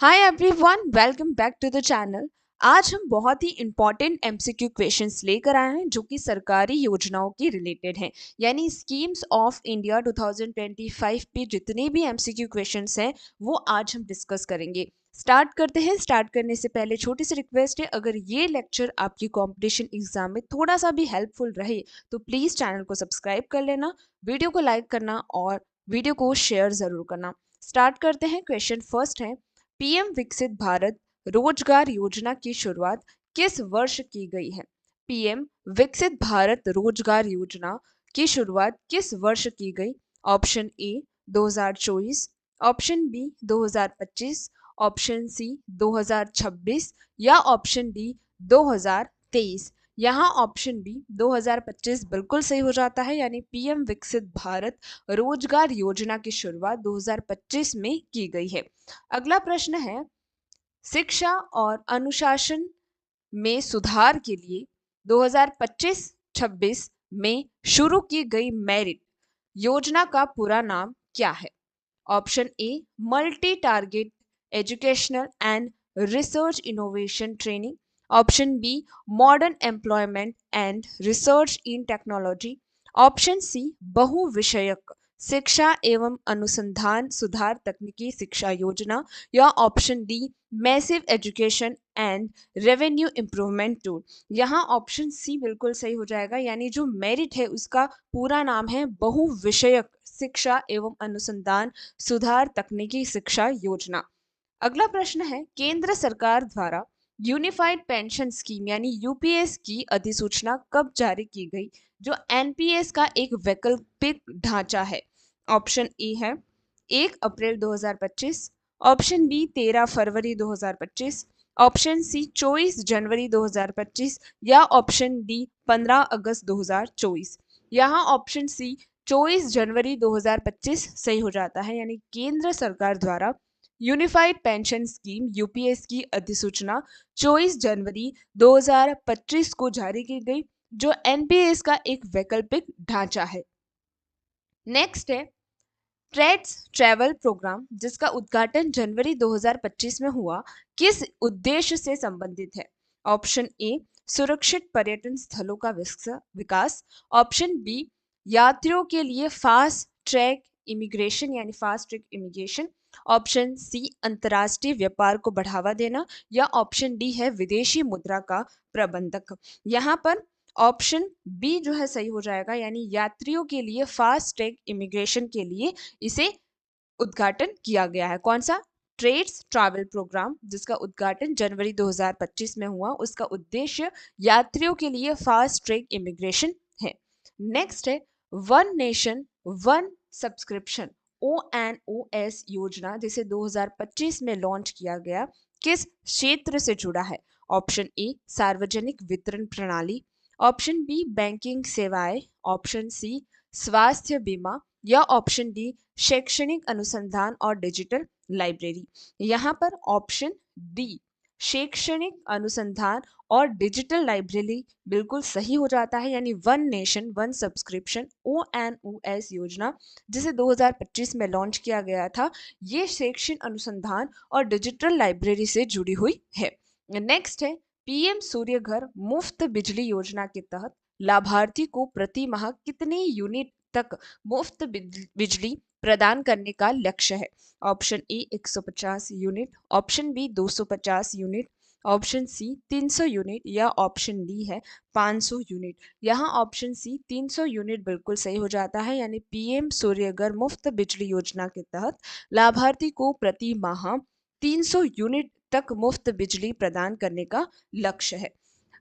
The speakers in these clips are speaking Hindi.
Hi everyone, welcome back to the channel. आज हम बहुत ही इंपॉर्टेंट एमसीक्यू क्वेश्चंस लेकर आए हैं जो कि सरकारी योजनाओं की रिलेटेड हैं। यानी स्कीम्स ऑफ इंडिया 2025 पे जितने भी एमसीक्यू क्वेश्चंस हैं वो आज हम डिस्कस करेंगे। स्टार्ट करते हैं। स्टार्ट करने से पहले छोटी सी रिक्वेस्ट है, अगर ये लेक्चर आपकी कंपटीशन एग्जाम में थोड़ा सा भी हेल्पफुल रहे तो प्लीज़ चैनल को सब्सक्राइब कर लेना, वीडियो को लाइक करना और वीडियो को शेयर ज़रूर करना। स्टार्ट करते हैं। क्वेश्चन फर्स्ट है, पीएम विकसित भारत रोजगार योजना की शुरुआत किस वर्ष की गई है? पीएम विकसित भारत रोजगार योजना की शुरुआत किस वर्ष की गई? Option A 2024, option B 2025, option C 2026 या ऑप्शन डी 2023। यहाँ ऑप्शन बी 2025 बिल्कुल सही हो जाता है, यानी पीएम विकसित भारत रोजगार योजना की शुरुआत 2025 में की गई है। अगला प्रश्न है, शिक्षा और अनुशासन में सुधार के लिए 2025-26 में शुरू की गई मेरिट योजना का पूरा नाम क्या है? Option A multi target educational and research innovation training, option B modern employment and research in technology, option C बहु विषयक शिक्षा एवं अनुसंधान सुधार तकनीकी शिक्षा योजना या option D massive education and revenue improvement tool. यहाँ ऑप्शन सी बिल्कुल सही हो जाएगा, यानी जो मेरिट है उसका पूरा नाम है बहु विषयक शिक्षा एवं अनुसंधान सुधार तकनीकी शिक्षा योजना। अगला प्रश्न है, केंद्र सरकार द्वारा यूनिफाइड पेंशन स्कीम यानी यूपीएस की अधिसूचना कब जारी की गई, जो एनपीएस का एक वैकल्पिक ढांचा है? ऑप्शन ए है 1 अप्रैल 2025, ऑप्शन बी 13 फरवरी 2025, ऑप्शन सी 24 जनवरी 2025 या ऑप्शन डी 15 अगस्त 2024। यहाँ ऑप्शन सी 24 जनवरी 2025 सही हो जाता है, यानी केंद्र सरकार द्वारा यूनिफाइड पेंशन स्कीम यूपीएस की अधिसूचना 24 जनवरी 2025 को जारी की गई, जो एनपीएस का एक वैकल्पिक ढांचा है। नेक्स्ट है, ट्रेड्स ट्रैवल प्रोग्राम जिसका उद्घाटन जनवरी 2025 में हुआ किस उद्देश्य से संबंधित है? ऑप्शन ए सुरक्षित पर्यटन स्थलों का विकास, ऑप्शन बी यात्रियों के लिए फास्ट ट्रैक इमिग्रेशन यानी fast track immigration, option C अंतर्राष्ट्रीय व्यापार को बढ़ावा देना या ऑप्शन डी है विदेशी मुद्रा का प्रबंधक। यहाँ पर ऑप्शन बी जो है सही हो जाएगा, यानी यात्रियों के लिए फास्ट ट्रैक इमिग्रेशन के लिए इसे उद्घाटन किया गया है। कौन सा? ट्रेड्स ट्रैवल प्रोग्राम जिसका उद्घाटन जनवरी 2025 में हुआ, उसका उद्देश्य यात्रियों के लिए फास्ट ट्रैक इमिग्रेशन है। नेक्स्ट है, one nation one subscription ONOS योजना जिसे 2025 में लॉन्च किया गया किस क्षेत्र से जुड़ा है? ऑप्शन ए सार्वजनिक वितरण प्रणाली, ऑप्शन बी बैंकिंग सेवाएं, ऑप्शन सी स्वास्थ्य बीमा या ऑप्शन डी शैक्षणिक अनुसंधान और डिजिटल लाइब्रेरी। यहाँ पर ऑप्शन डी शैक्षणिक अनुसंधान और डिजिटल लाइब्रेरी बिल्कुल सही हो जाता है, यानी one nation one subscription ONOS योजना जिसे 2025 में लॉन्च किया गया था, ये शैक्षणिक अनुसंधान और डिजिटल लाइब्रेरी से जुड़ी हुई है। नेक्स्ट है, पीएम सूर्य घर मुफ्त बिजली योजना के तहत लाभार्थी को प्रति माह कितने यूनिट तक मुफ्त बिजली प्रदान करने का लक्ष्य है? Option A 150 unit, option B 250 unit, option C 300 unit या ऑप्शन डी है 500 यूनिट। यहाँ ऑप्शन सी 300 यूनिट बिल्कुल सही हो जाता है, यानी पीएम सूर्यघर मुफ्त बिजली योजना के तहत लाभार्थी को प्रति माह 300 यूनिट तक मुफ्त बिजली प्रदान करने का लक्ष्य है।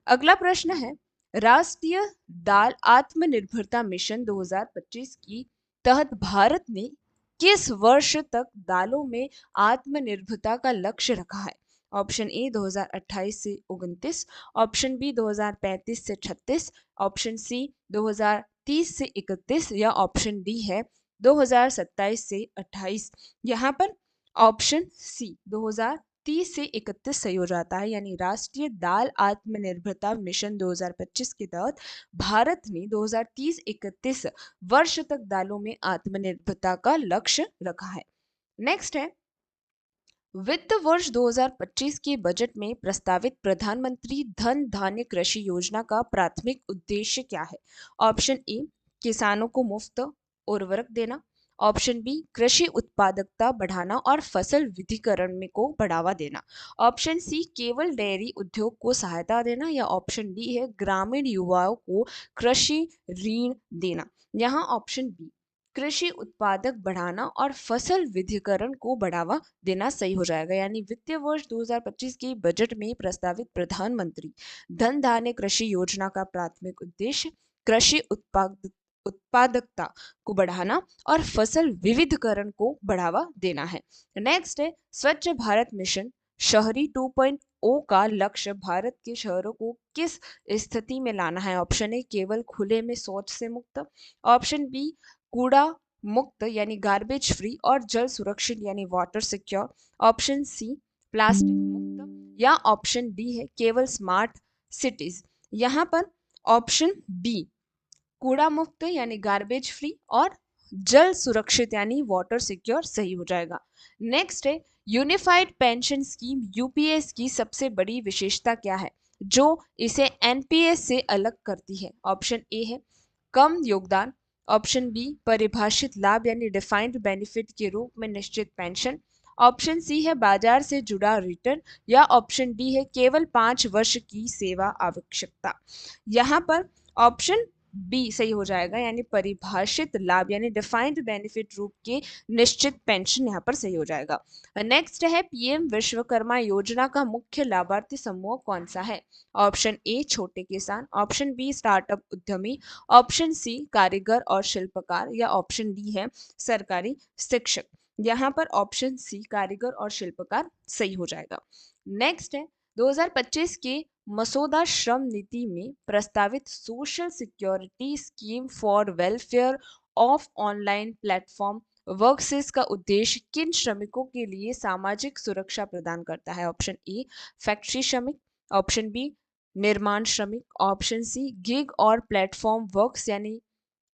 अगला प्रश्न है, राष्ट्रीय दाल आत्मनिर्भरता मिशन 2025 की तहत भारत ने किस वर्ष तक दालों में आत्मनिर्भरता का लक्ष्य रखा है? ऑप्शन ए 2028 से 29, ऑप्शन बी 2035 से 36, ऑप्शन सी 2030 से 31 या ऑप्शन डी है 2027 से 28। यहाँ पर ऑप्शन सी 2030 से 31 सही हो जाता है, यानी राष्ट्रीय दाल आत्मनिर्भरता मिशन 2025 के तहत भारत ने 2030-31 वर्ष तक दालों में आत्मनिर्भरता का लक्ष्य रखा है। नेक्स्ट है, वित्त वर्ष 2025 के बजट में प्रस्तावित प्रधानमंत्री धन धान्य कृषि योजना का प्राथमिक उद्देश्य क्या है? ऑप्शन ए, किसानों को मुफ्त उर्वरक देना। ऑप्शन बी, कृषि उत्पादकता बढ़ाना और फसल विविधीकरण में को बढ़ावा देना। ऑप्शन सी, केवल डेयरी उद्योग को सहायता देना। या ऑप्शन डी है ग्रामीण युवाओं को कृषि ऋण देना। यहाँ ऑप्शन बी, कृषि उत्पादक बढ़ाना और फसल विविधीकरण को बढ़ावा देना सही हो जाएगा। यानी वित्तीय वर्ष 2025 के बजट में प्रस्तावित प्रधानमंत्री धन धान्य कृषि योजना का प्राथमिक उद्देश्य कृषि उत्पादकता को बढ़ाना और फसल विविधीकरण को बढ़ावा देना है। नेक्स्ट है स्वच्छ भारत मिशन शहरी 2.0 का लक्ष्य भारत के शहरों को किस स्थिति में लाना है? ऑप्शन ए, केवल खुले में शौच से मुक्त। ऑप्शन बी, कूड़ा मुक्त यानी गार्बेज फ्री और जल सुरक्षित यानी water secure. Option C, plastic मुक्त। या ऑप्शन डी है केवल स्मार्ट सिटीज। यहाँ पर ऑप्शन बी, कूड़ा मुक्त यानी गार्बेज फ्री और जल सुरक्षित यानी वाटर सिक्योर सही हो जाएगा। नेक्स्ट है यूनिफाइड पेंशन स्कीम यूपीएस की सबसे बड़ी विशेषता क्या है जो इसे एनपीएस से अलग करती है? ऑप्शन ए है कम योगदान। ऑप्शन बी, परिभाषित लाभ यानी डिफाइंड बेनिफिट के रूप में निश्चित पेंशन। ऑप्शन सी है बाजार से जुड़ा रिटर्न। या ऑप्शन डी है केवल 5 वर्ष की सेवा आवश्यकता। यहाँ पर ऑप्शन बी सही हो जाएगा यानी परिभाषित लाभ यानी डिफाइंड बेनिफिट रूप के निश्चित पेंशन यहाँ पर सही हो जाएगा। नेक्स्ट है पीएम विश्वकर्मा योजना का मुख्य लाभार्थी समूह कौन सा है? ऑप्शन ए, छोटे किसान। ऑप्शन बी, स्टार्टअप उद्यमी। ऑप्शन सी, कारीगर और शिल्पकार। या ऑप्शन डी है सरकारी शिक्षक। यहाँ पर ऑप्शन सी, कारीगर और शिल्पकार सही हो जाएगा। नेक्स्ट है 2025 के मसौदा श्रम नीति में प्रस्तावित social security scheme for welfare of online platform workers का उद्देश्य किन श्रमिकों के लिए सामाजिक सुरक्षा प्रदान करता है? ऑप्शन ए, फैक्ट्री श्रमिक। ऑप्शन बी, निर्माण श्रमिक। ऑप्शन सी, गिग और प्लेटफॉर्म वर्क्स यानी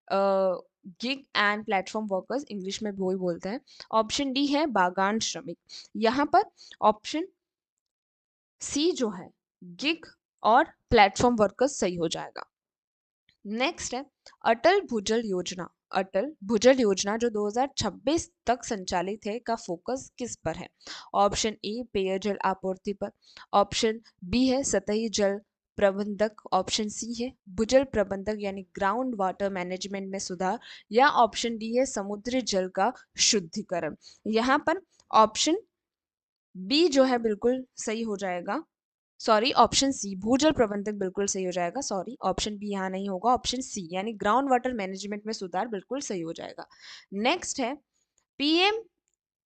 gig and platform workers English में वही बोलते हैं। ऑप्शन डी है बागान श्रमिक। यहाँ पर ऑप्शन सी जो है गिग और प्लेटफॉर्म वर्कर्स सही हो जाएगा। नेक्स्ट है अटल भूजल योजना। अटल भूजल योजना जो 2026 तक संचालित है का फोकस किस पर है? ऑप्शन ए, पेयजल आपूर्ति पर। ऑप्शन बी है सतही जल प्रबंधक। ऑप्शन सी है भूजल प्रबंधक यानी ग्राउंड वाटर मैनेजमेंट में सुधार। या ऑप्शन डी है समुद्री जल का शुद्धिकरण। यहाँ पर ऑप्शन बी जो है बिल्कुल सही हो जाएगा। सॉरी, ऑप्शन सी भूजल प्रबंधक बिल्कुल सही हो जाएगा। सॉरी, ऑप्शन बी यहाँ नहीं होगा। ऑप्शन सी यानी ग्राउंड वाटर मैनेजमेंट में सुधार बिल्कुल सही हो जाएगा। नेक्स्ट है पीएम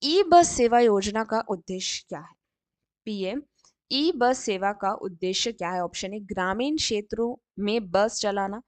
ई बस सेवा योजना का उद्देश्य क्या है? पीएम ई बस सेवा का उद्देश्य क्या है? ऑप्शन ए, ग्रामीण क्षेत्रों में बस चलाना।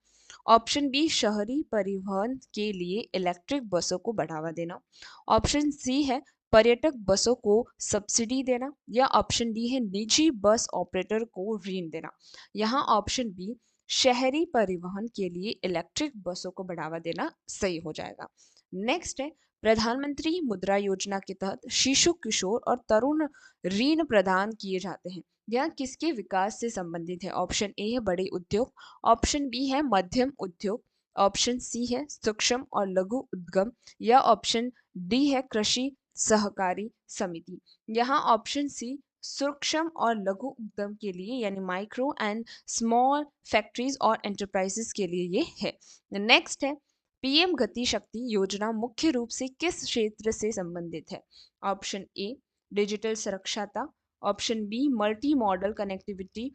ऑप्शन बी, शहरी परिवहन के लिए इलेक्ट्रिक बसों को बढ़ावा देना। ऑप्शन सी है पर्यटक बसों को सब्सिडी देना। या ऑप्शन डी है निजी बस ऑपरेटर को ऋण देना। यहाँ ऑप्शन बी, शहरी परिवहन के लिए इलेक्ट्रिक बसों को बढ़ावा देना सही हो जाएगा। नेक्स्ट है प्रधानमंत्री मुद्रा योजना के तहत शिशु किशोर और तरुण ऋण प्रदान किए जाते हैं। यह किसके विकास से संबंधित है? ऑप्शन ए है बड़े उद्योग। ऑप्शन बी है मध्यम उद्योग। ऑप्शन सी है सूक्ष्म और लघु उद्यम। या ऑप्शन डी है कृषि सहकारी समिति। यहाँ ऑप्शन सी सूक्ष्म और लघु उद्यम के लिए यानी माइक्रो एंड स्मॉल फैक्ट्रीज और एंटरप्राइजेस के लिए ये है। नेक्स्ट है पीएम गति शक्ति योजना मुख्य रूप से किस क्षेत्र से संबंधित है? ऑप्शन ए, डिजिटल साक्षरता। Option B, multi modal connectivity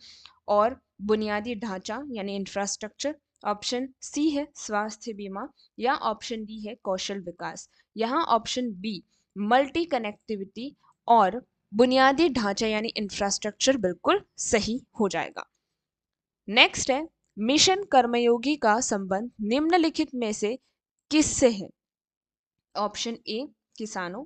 और बुनियादी ढांचा यानी इंफ्रास्ट्रक्चर। ऑप्शन सी है स्वास्थ्य बीमा। या ऑप्शन डी है कौशल विकास। यहाँ ऑप्शन बी, मल्टी कनेक्टिविटी और बुनियादी ढांचा यानी इंफ्रास्ट्रक्चर बिल्कुल सही हो जाएगा। नेक्स्ट है मिशन कर्मयोगी का संबंध निम्नलिखित में से किससे है? ऑप्शन ए, किसानों।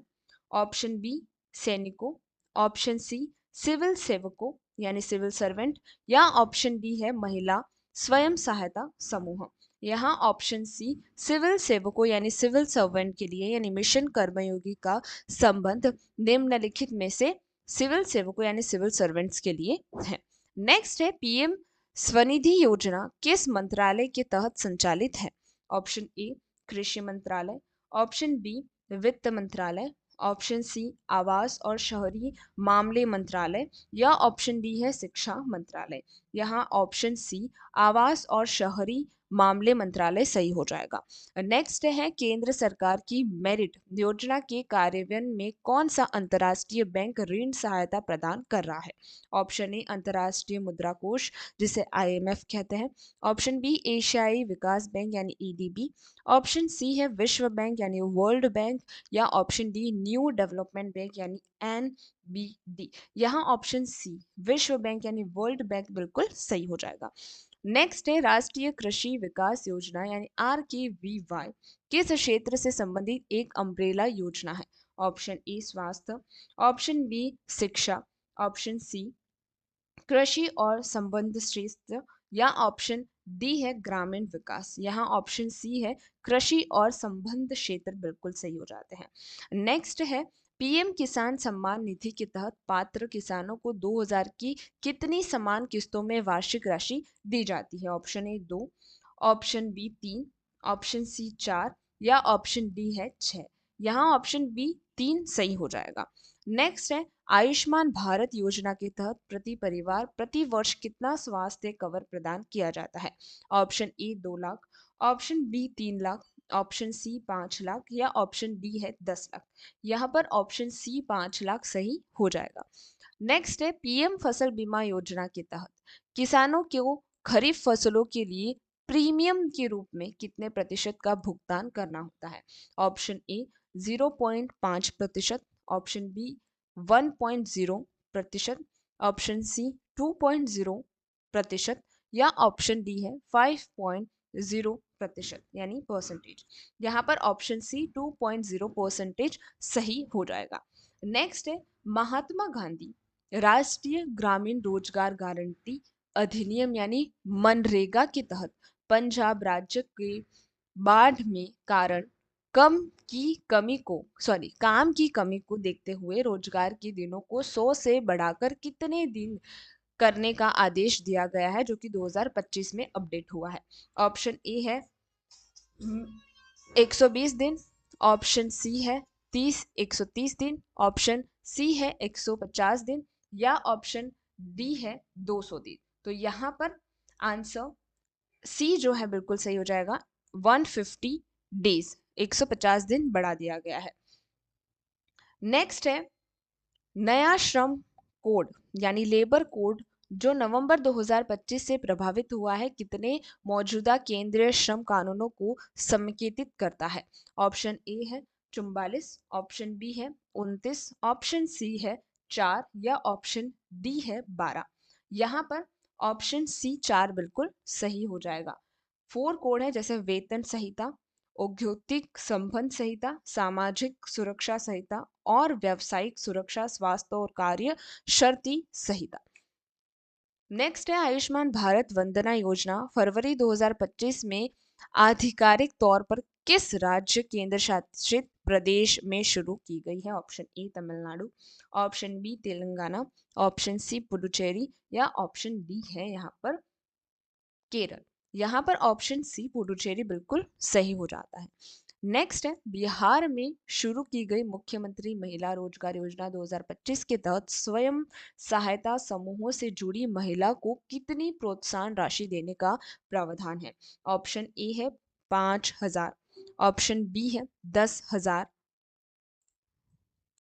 ऑप्शन बी, सैनिकों। ऑप्शन सी, सिविल सेवकों यानी सिविल सर्वेंट। या ऑप्शन डी है महिला स्वयं सहायता समूह। यहाँ ऑप्शन सी, सिविल सेवकों यानी सिविल सर्वेंट के लिए यानी मिशन कर्मयोगी का संबंध निम्नलिखित में से सिविल सेवकों यानी सिविल सर्वेंट्स के लिए है। नेक्स्ट है पीएम स्वनिधि योजना किस मंत्रालय के तहत संचालित है? ऑप्शन ए कृषि मंत्रालय, ऑप्शन बी वित्त मंत्रालय, ऑप्शन सी आवास और शहरी मामले मंत्रालय या ऑप्शन डी है शिक्षा मंत्रालय। यहाँ ऑप्शन सी आवास और शहरी मामले मंत्रालय सही हो जाएगा। नेक्स्ट है केंद्र सरकार की मेरिट योजना के कार्यान्वयन में कौन सा अंतर्राष्ट्रीय बैंक ऋण सहायता प्रदान कर रहा है? ऑप्शन ए अंतर्राष्ट्रीय मुद्रा कोष जिसे आईएमएफ कहते हैं, ऑप्शन बी एशियाई विकास बैंक यानी ईडीबी, ऑप्शन सी है विश्व बैंक यानी वर्ल्ड बैंक या option D new development bank यानी एनबीडी। यहाँ ऑप्शन सी विश्व बैंक यानी वर्ल्ड बैंक बिल्कुल सही हो जाएगा। नेक्स्ट है राष्ट्रीय कृषि विकास योजना यानी RKVY किस क्षेत्र से संबंधित एक अम्ब्रेला योजना है? ऑप्शन ए स्वास्थ्य, ऑप्शन बी शिक्षा, ऑप्शन सी कृषि और संबंध क्षेत्र या ऑप्शन डी है ग्रामीण विकास। यहाँ ऑप्शन सी है कृषि और संबंध क्षेत्र बिल्कुल सही हो जाते हैं। नेक्स्ट है पीएम किसान सम्मान निधि के तहत पात्र किसानों को 2000 की कितनी समान किस्तों में वार्षिक राशि दी जाती है? Option A 2, option B 3, option C 4 या ऑप्शन डी है 6। यहाँ ऑप्शन बी 3 सही हो जाएगा। नेक्स्ट है आयुष्मान भारत योजना के तहत प्रति परिवार प्रति वर्ष कितना स्वास्थ्य कवर प्रदान किया जाता है? Option A 2 lakh, option B 3 lakh, option C 5 lakh या ऑप्शन डी है 10 लाख। यहाँ पर ऑप्शन सी 5 लाख सही हो जाएगा। नेक्स्ट है पीएम फसल बीमा योजना के तहत किसानों को खरीफ फसलों के लिए प्रीमियम के रूप में कितने प्रतिशत का भुगतान करना होता है? Option A 0.5%, option B 1.0%, option C 2.0% या ऑप्शन डी है 5.0% यानी परसेंटेज। यहाँ पर ऑप्शन सी 2.0% सही हो जाएगा। नेक्स्ट है महात्मा गांधी राष्ट्रीय ग्रामीण रोजगार गारंटी अधिनियम यानी मनरेगा के तहत पंजाब राज्य के बाढ़ में काम की कमी को देखते हुए रोजगार के दिनों को 100 से बढ़ाकर कितने दिन करने का आदेश दिया गया है जो कि 2025 में अपडेट हुआ है? ऑप्शन ए है 120 दिन, ऑप्शन सी है 130 दिन, ऑप्शन सी है 150 दिन या ऑप्शन डी है 200 दिन। तो यहाँ पर आंसर सी जो है बिल्कुल सही हो जाएगा 150 डेज, 150 दिन बढ़ा दिया गया है। नेक्स्ट है नया श्रम कोड यानी लेबर कोड जो नवंबर 2025 से प्रभावित हुआ है कितने मौजूदा केंद्रीय श्रम कानूनों को समेकित करता है? ऑप्शन ए है 44, ऑप्शन बी है 29, ऑप्शन सी है 4 या ऑप्शन डी है 12। यहाँ पर ऑप्शन सी 4 बिल्कुल सही हो जाएगा। 4 कोड है जैसे वेतन संहिता, औद्योगिक संबंध संहिता, सामाजिक सुरक्षा संहिता और व्यावसायिक सुरक्षा स्वास्थ्य और कार्य शर्ती संहिता। नेक्स्ट है आयुष्मान भारत वंदना योजना फरवरी 2025 में आधिकारिक तौर पर किस राज्य केंद्र शासित प्रदेश में शुरू की गई है? Option A Tamil Nadu, option B Telangana, option C Puducherry या ऑप्शन डी है यहाँ पर केरल। यहाँ पर ऑप्शन सी पुडुचेरी बिल्कुल सही हो जाता है। नेक्स्ट है बिहार में शुरू की गई मुख्यमंत्री महिला रोजगार योजना 2025 के तहत स्वयं सहायता समूहों से जुड़ी महिला को कितनी प्रोत्साहन राशि देने का प्रावधान है? ऑप्शन ए है 5,000, ऑप्शन बी है 10,000